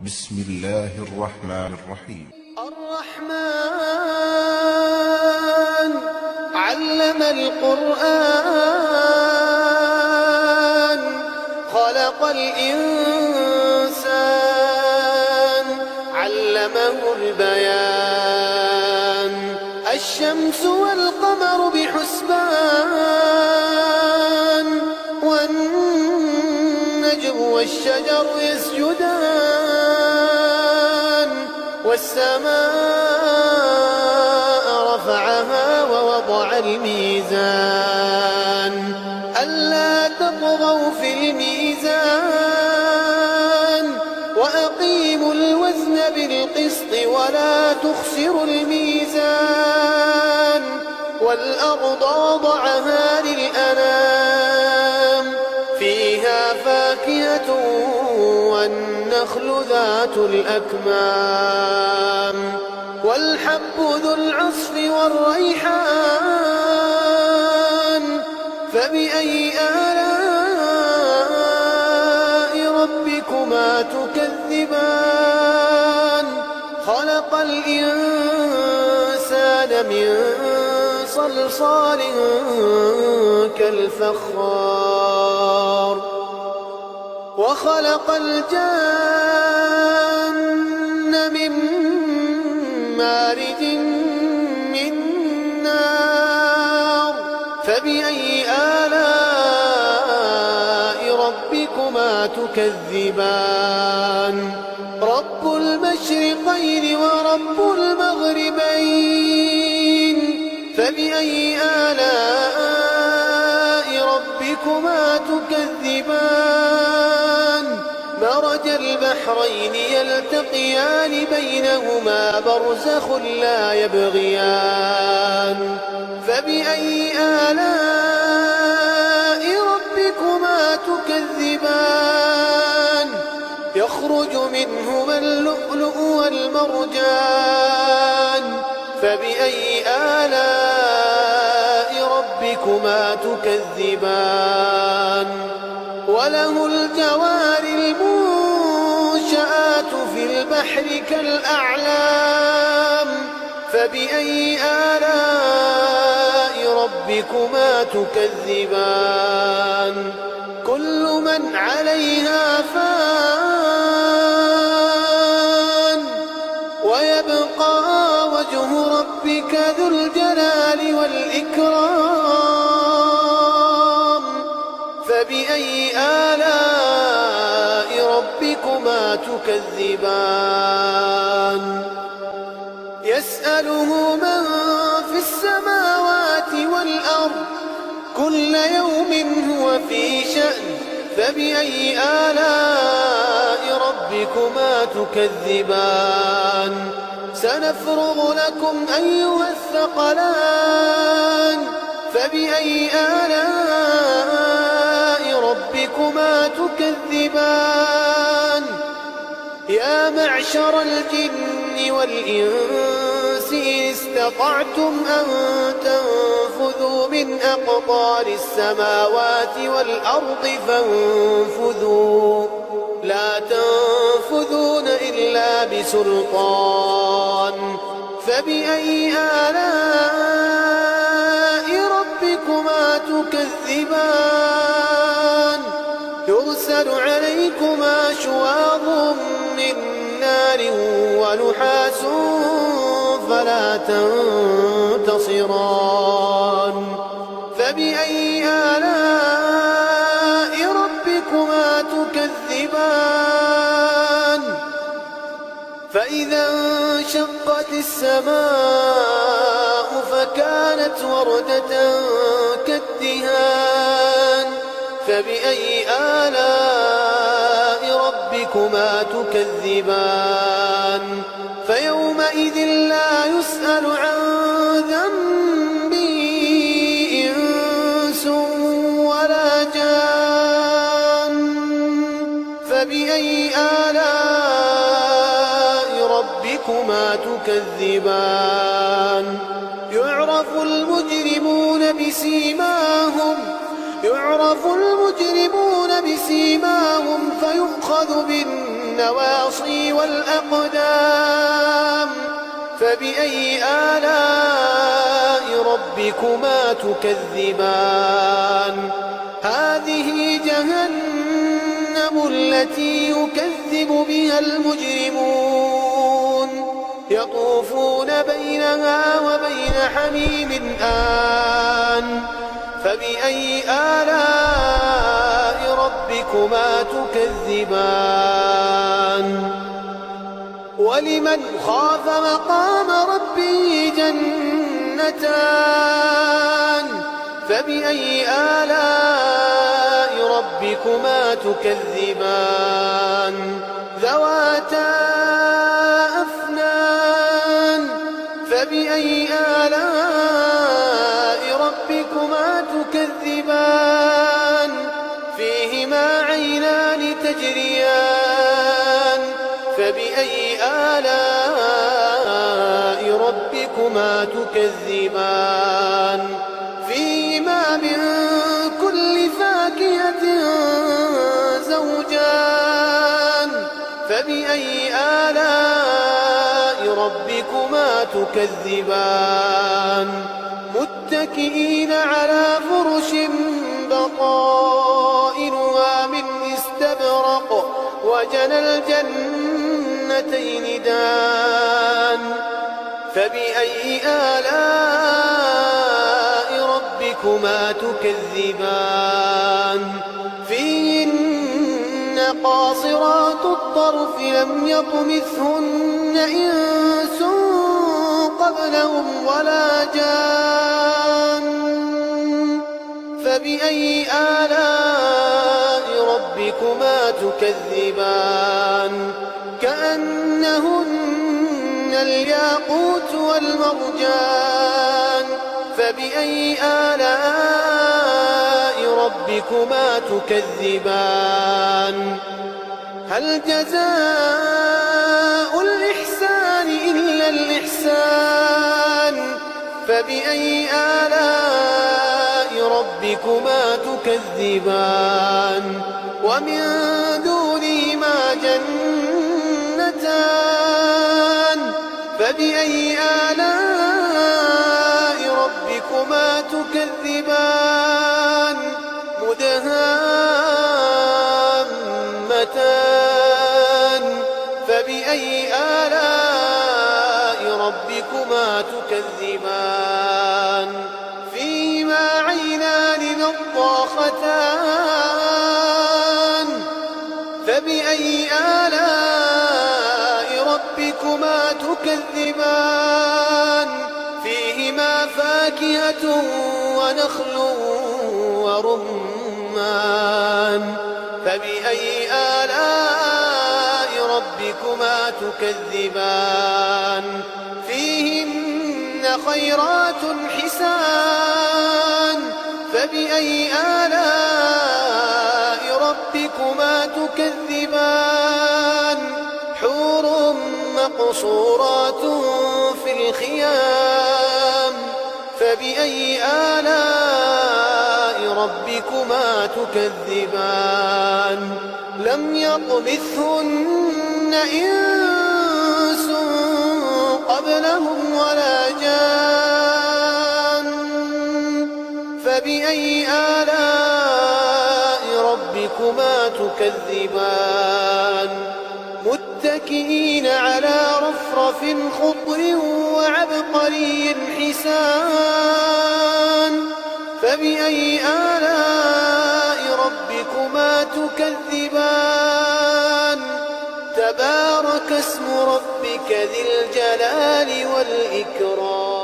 بسم الله الرحمن الرحيم. الرحمن علم القرآن خلق الإنسان علمه البيان الشمس والقمر بحسبان والنجم والشجر يسجدان والسماء رفعها ووضع الميزان ألا تطغوا في الميزان وأقيموا الوزن بالقسط ولا تخسروا الميزان والأرض وضعها للأنام فيها فاكهة والنخل ذات الأكمام والحب ذو العصف والريحان فبأي آلاء ربكما تكذبان خلق الإنسان من صلصال كالفخار وخلق الجن من مارج من نار فبأي آلاء ربكما تكذبان رب المشرقين ورب المغربين فبأي آلاء ربكما تكذبان مرج البحرين يلتقيان بينهما برزخ لا يبغيان فبأي آلاء ربكما تكذبان يخرج منهما اللؤلؤ والمرجان فبأي آلاء ربكما تكذبان وله الجوار المنشآت في البحر كالأعلام فبأي آلاء ربكما تكذبان كل من عليها فان ويبقى وجه ربك ذو الجلال والإكرام فبأي آلاء ربكما تكذبان يسأله من في السماوات والأرض كل يوم هو في شأن فبأي آلاء ربكما تكذبان سنفرغ لكم أيها الثقلان فبأي آلاء ربكما تكذبان يا معشر الجن والإنس إن استطعتم أن تنفذوا من أقطار السماوات والأرض فانفذوا لا تنفذون إلا بسلطان فبأي آلاء ربكما تكذبان يرسل عليكما شواظ من نار ونحاس فلا تنتصران فبأي آلاء ربكما تكذبان فإذا انشقت السماء فكانت وردة كالدهان فبأي آلاء ربكما تكذبان فيومئذ لا يسأل عن ذنبه إنس ولا جان فبأي آلاء ربكما تكذبان يعرف المجرمون بسيماهم فيؤخذ بالنسبة النواصي والأقدام فبأي آلاء ربكما تكذبان هذه جهنم التي يكذب بها المجرمون يطوفون بينها وبين حميم آن فبأي آلاء ربكما تكذبان ولمن خاف مقام ربه جنتان فبأي آلاء ربكما تكذبان ذواتا أفنان فبأي آلاء ربكما تكذبان فيهما عينان تجريان فبأي آلاء ربكما تكذبان فيهما من كل فاكهة زوجان فبأي آلاء ربكما تكذبان متكئين على فرش بطائنها من استبرق وجنى الجنتين دان فبأي آلاء ربكما تكذبان فيهن قاصرات الطرف لم يطمثهن إنس قبلهم ولا جان فبأي آلاء ربكما تكذبان كأنهن الياقوت والمرجان فبأي آلاء ربكما تكذبان هل جزاء الإحسان إلا الإحسان فبأي آلاء ربكما تكذبان ومن دونهما جنتان فبأي آلاء ربكما تكذبان مدهامتان فبأي آلاء ربكما تكذبان فيهما عينان نضاختان فبأي آلاء ربكما تكذبان فيهما فاكهة ونخل ورمان فبأي آلاء ربكما تكذبان فيهن خيرات حسان فبأي آلاء ربكما تكذبان حور مقصورات في الخيام فبأي آلاء ربكما تكذبان لم يطمثهن إنس قبلهم ولا جان فبأي آلاء ربكما تكذبان متكئين على رفرف خضر وعبقري حسان فبأي آلاء ربكما تكذبان تبارك اسم ربك ذي الجلال والإكرام